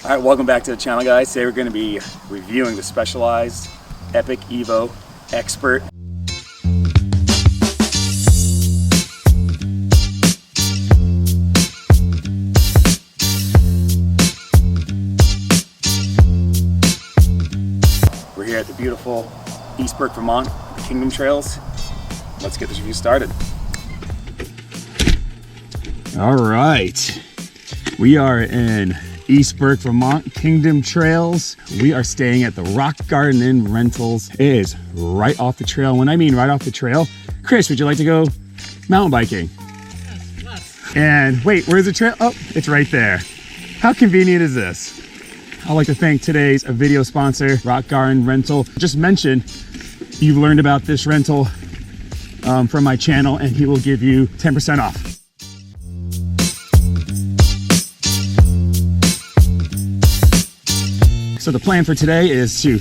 All right, welcome back to the channel, guys. Today we're going to be reviewing the Specialized Epic Evo Expert. We're here at the beautiful East Burke, Vermont, the Kingdom Trails. Let's get this review started. All right, we are in East Burke, Vermont, Kingdom Trails. We are staying at the Rock Garden Inn Rentals. It is right off the trail. When I mean right off the trail, Chris, would you like to go mountain biking? Yes. And wait, where's the trail? Oh, it's right there. How convenient is this? I'd like to thank today's video sponsor, Rock Garden Rental. Just mention you've learned about this rental from my channel, and he will give you 10% off. So the plan for today is to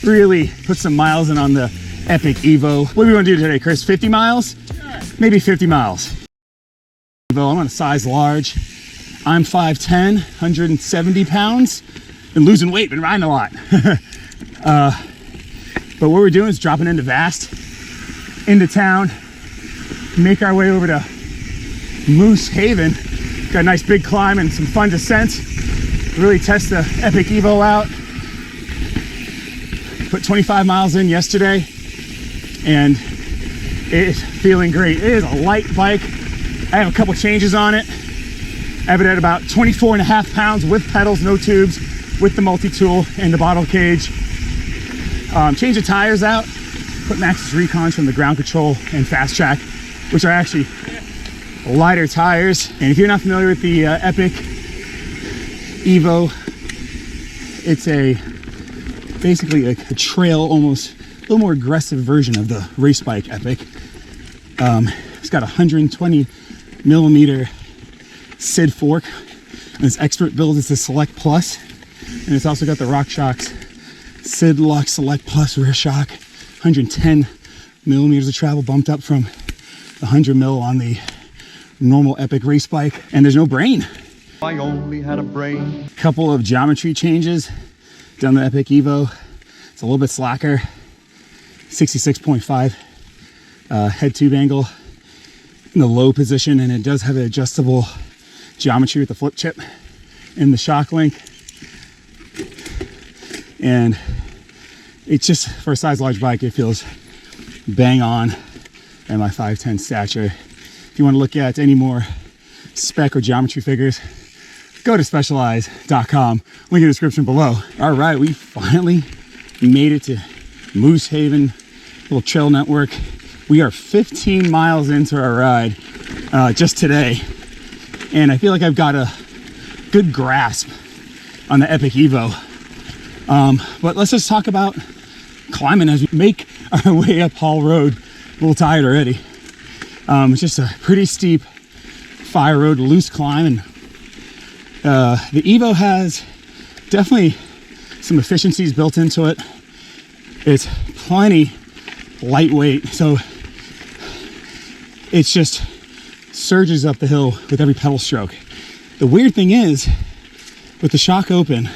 really put some miles in on the Epic Evo. What do we want to do today, Chris? 50 miles? Sure. Maybe 50 miles. Evo, I'm on a size large. I'm 5'10", 170 pounds. Been losing weight, been riding a lot. But what we're doing is dropping into Vast, into town, make our way over to Moose Haven. Got a nice big climb and some fun descents. Really test the Epic Evo out. Put 25 miles in yesterday and it is feeling great. It is a light bike. I have a couple changes on it. I have it at about 24.5 pounds with pedals, no tubes, with the multi-tool and the bottle cage. Change the tires out, put Maxxis Recons from the ground control and Fast Track, which are actually lighter tires. And if you're not familiar with the Epic Evo, it's basically a trail, almost a little more aggressive version of the race bike Epic. It's got a 120 millimeter SID fork, and its expert build is the Select Plus, and it's also got the RockShox SID Lux Select Plus rear shock, 110 millimeters of travel, bumped up from the 100 mil on the normal Epic race bike. And there's no brain. I only had a brain. Couple of geometry changes down the Epic Evo. It's a little bit slacker, 66.5 head tube angle in the low position, and it does have an adjustable geometry with the flip chip in the shock link. And it's just, for a size large bike, it feels bang on at my 5'10" stature. If you want to look at any more spec or geometry figures, go to specialized.com, link in the description below. All right, we finally made it to Moose Haven, little trail network. We are 15 miles into our ride just today, and I feel like I've got a good grasp on the Epic Evo. But let's just talk about climbing as we make our way up Hall Road. A little tired already. It's just a pretty steep fire road, loose climb, and the Evo has definitely some efficiencies built into it. It's plenty lightweight, so it's just surges up the hill with every pedal stroke. The weird thing is, with the shock open,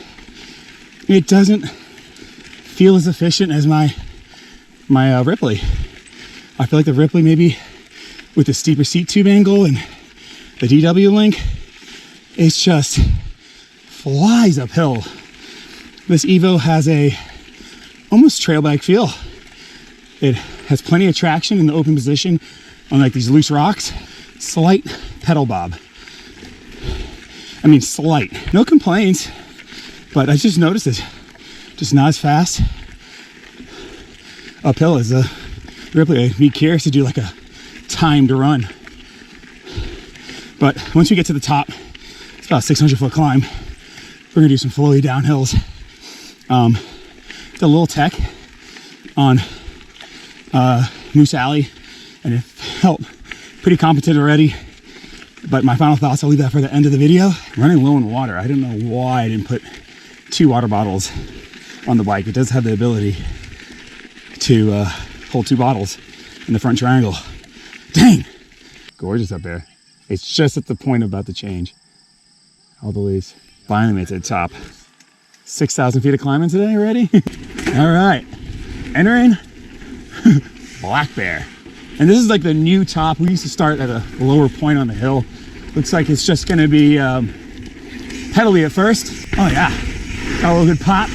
it doesn't feel as efficient as my Ripley. I feel like the Ripley, maybe with the steeper seat tube angle and the DW link, it's just flies uphill. This Evo has a almost trail bike feel. It has plenty of traction in the open position on like these loose rocks. Slight pedal bob. I mean, slight. No complaints, but I just noticed it. Just not as fast uphill as the Ripley. I'd be curious to do like a timed run. But once we get to the top, it's about a 600-foot climb. We're gonna do some flowy downhills. Did a little tech on Moose Alley, and it felt pretty competent already. But my final thoughts, I'll leave that for the end of the video. Running low in water. I don't know why I didn't put 2 water bottles on the bike. It does have the ability to hold 2 bottles in the front triangle. Dang! Gorgeous up there. It's just at the point about to change. All the leaves. Finally made it to the top. 6,000 feet of climbing today already. All right, entering Black Bear. And this is like the new top. We used to start at a lower point on the hill. Looks like it's just gonna be pedally at first. Oh yeah, got a little good pop.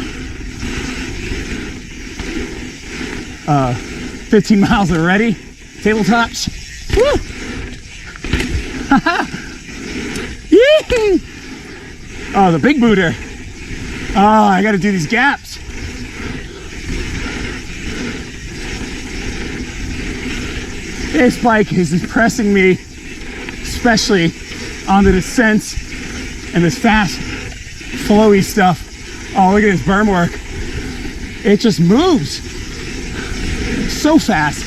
15 miles already. Tabletops. Woo! Yee! Oh, the big booter. Oh, I gotta do these gaps. This bike is impressing me, especially on the descents and this fast, flowy stuff. Oh, look at this berm work. It just moves so fast.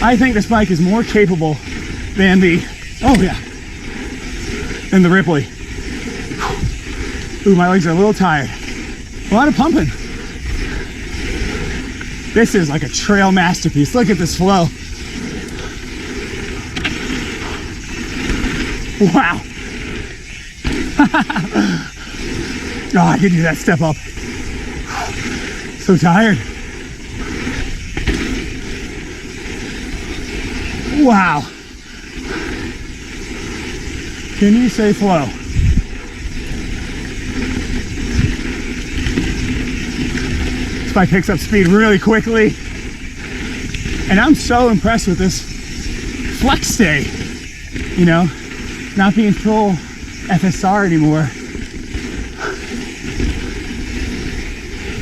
I think this bike is more capable than the, oh yeah, than the Ripley. Ooh, my legs are a little tired. A lot of pumping. This is like a trail masterpiece. Look at this flow. Wow. Oh, I could do that step up. So tired. Wow. Can you say flow? This bike picks up speed really quickly. And I'm so impressed with this flex stay, you know, not being full FSR anymore.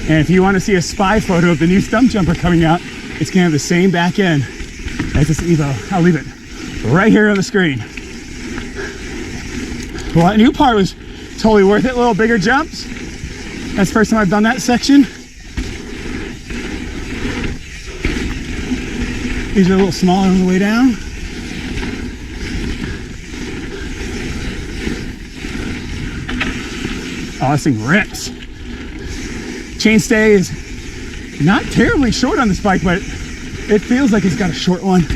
And if you want to see a spy photo of the new stump jumper coming out, it's gonna have the same back end as this Evo. I'll leave it right here on the screen. Well, that new part was totally worth it. Little bigger jumps. That's the first time I've done that section. These are a little smaller on the way down. Oh, this thing rips. Chainstay is not terribly short on this bike, but it feels like it's got a short one. I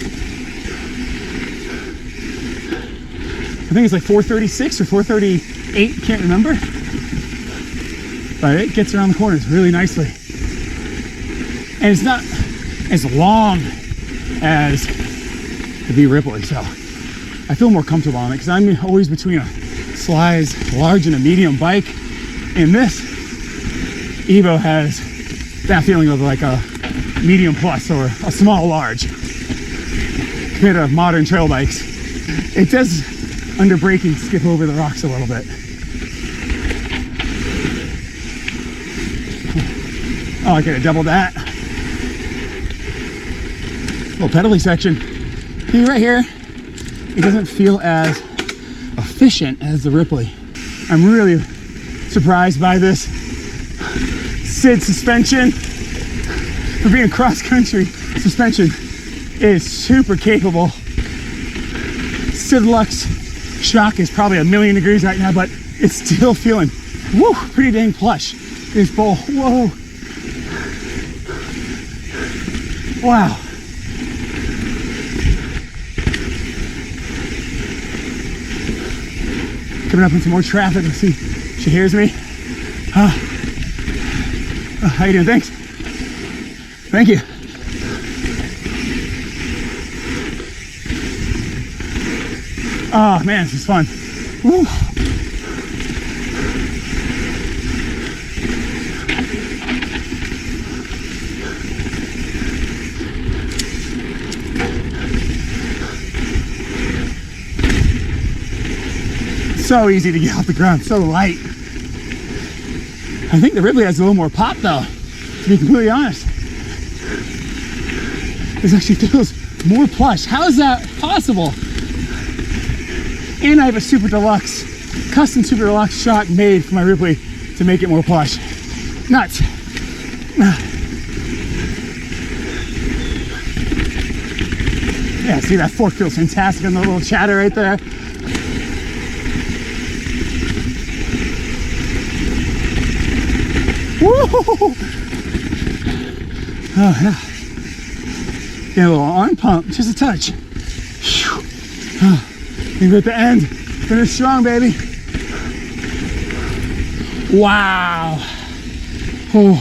think it's like 436 or 438, can't remember. But it gets around the corners really nicely. And it's not as long as the V Ripley, so I feel more comfortable on it because I'm always between a size large and a medium bike. And this Evo has that feeling of like a medium plus or a small large compared to modern trail bikes. It does, under braking, skip over the rocks a little bit. Oh, I could have doubled that. Little pedally section. See right here, it doesn't feel as efficient as the Ripley. I'm really surprised by this SID suspension. For being cross-country suspension, it is super capable. SID Lux shock is probably 1,000,000 degrees right now, but it's still feeling, woo, pretty dang plush. This bowl, whoa. Wow. Coming up into more traffic. Let's see if she hears me. How you doing? Thanks. Thank you. Oh man, this is fun. Woo. So easy to get off the ground, so light. I think the Ripley has a little more pop though, to be completely honest. This actually feels more plush. How is that possible? And I have a super deluxe, custom super deluxe shock made for my Ripley to make it more plush. Nuts. Yeah, see that fork feels fantastic on the little chatter right there. Woo! Oh yeah. Get a little arm pump, just a touch. Oh, maybe at the end, finish strong, baby. Wow. Alright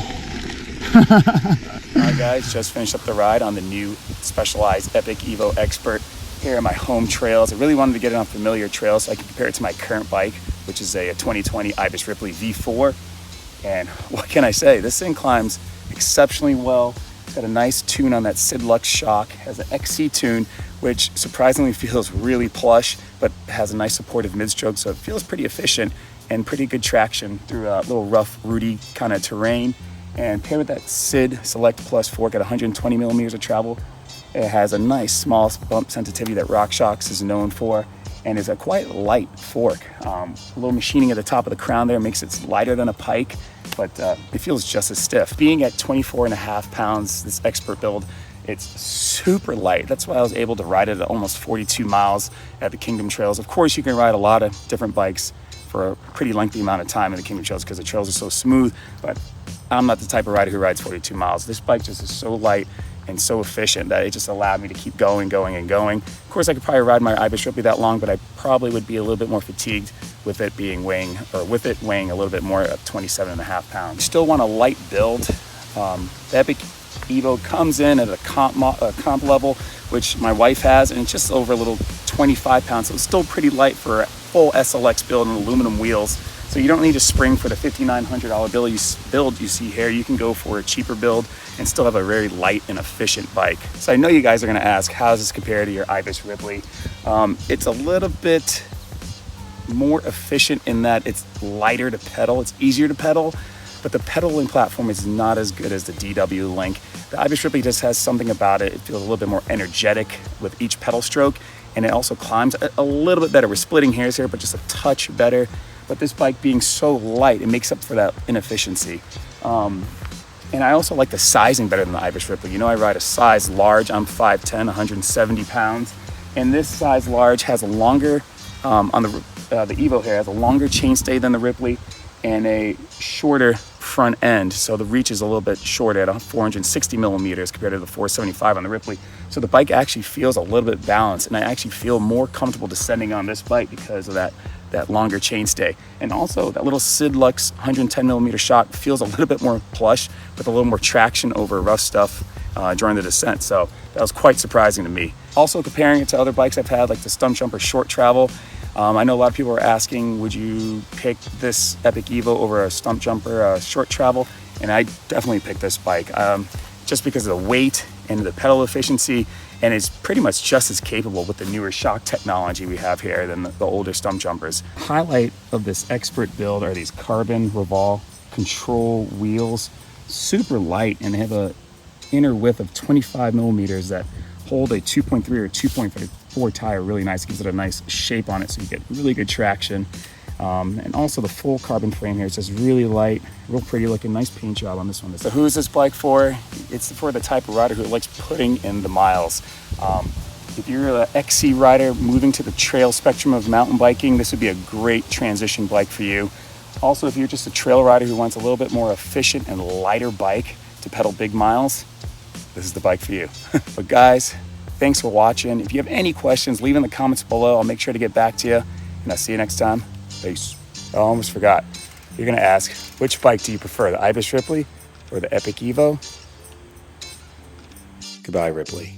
guys, just finished up the ride on the new Specialized Epic Evo Expert here at my home trails. I really wanted to get it on familiar trails so I can compare it to my current bike, which is a 2020 Ibis Ripley V4. And what can I say? This thing climbs exceptionally well. It's got a nice tune on that Sid Lux shock. Has an XC tune, which surprisingly feels really plush, but has a nice supportive mid-stroke, so it feels pretty efficient and pretty good traction through a little rough, rooty kind of terrain. And paired with that Sid Select Plus fork at 120 millimeters of travel, it has a nice small bump sensitivity that RockShox is known for, and is a quite light fork. A little machining at the top of the crown there makes it lighter than a pike, but it feels just as stiff. Being at 24.5 pounds, this expert build, it's super light. That's why I was able to ride it at almost 42 miles at the Kingdom Trails. Of course, you can ride a lot of different bikes for a pretty lengthy amount of time in the Kingdom Trails because the trails are so smooth, but I'm not the type of rider who rides 42 miles. This bike just is so light and so efficient that it just allowed me to keep going. Of course, I could probably ride my Ibis Ripley that long, but I probably would be a little bit more fatigued with it weighing a little bit more at 27.5 pounds. Still want a light build. The Epic Evo comes in at a comp level, which my wife has, and it's just over a little 25 pounds. So it's still pretty light for a full SLX build and aluminum wheels. So you don't need to spring for the $5,900 build you see here. You can go for a cheaper build and still have a very light and efficient bike. So I know you guys are gonna ask, how does this compare to your Ibis Ripley? It's a little bit more efficient in that it's lighter to pedal, it's easier to pedal, but the pedaling platform is not as good as the DW Link. The Ibis Ripley just has something about it. It feels a little bit more energetic with each pedal stroke, and it also climbs a little bit better. We're splitting hairs here, but just a touch better. But this bike being so light, it makes up for that inefficiency. And I also like the sizing better than the Ibis Ripley. You know, I ride a size large. I'm 5'10", 170 pounds. And this size large has a longer, on the Evo here, has a longer chainstay than the Ripley and a shorter front end. So the reach is a little bit shorter at 460 millimeters compared to the 475 on the Ripley. So the bike actually feels a little bit balanced, and I actually feel more comfortable descending on this bike because of that longer chainstay. And also that little Sid Lux 110 millimeter shock feels a little bit more plush with a little more traction over rough stuff during the descent. So that was quite surprising to me. Also comparing it to other bikes I've had, like the Stump Jumper short travel. I know a lot of people are asking, would you pick this Epic Evo over a Stump Jumper short travel? And I definitely picked this bike just because of the weight and the pedal efficiency, and it's pretty much just as capable with the newer shock technology we have here than the older Stump Jumpers. Highlight of this expert build are these carbon Revolve control wheels, super light, and they have a inner width of 25 millimeters that hold a 2.3 or 2.4 tire really nice. It gives it a nice shape on it so you get really good traction. And also the full carbon frame here is just really light, real pretty looking, nice paint job on this one. So who is this bike for? It's for the type of rider who likes putting in the miles. If you're an XC rider moving to the trail spectrum of mountain biking, this would be a great transition bike for you. Also, if you're just a trail rider who wants a little bit more efficient and lighter bike to pedal big miles, this is the bike for you. But guys, thanks for watching. If you have any questions, leave in the comments below. I'll make sure to get back to you, and I'll see you next time. Peace. I almost forgot. You're gonna ask, which bike do you prefer, the Ibis Ripley or the Epic Evo? Goodbye, Ripley.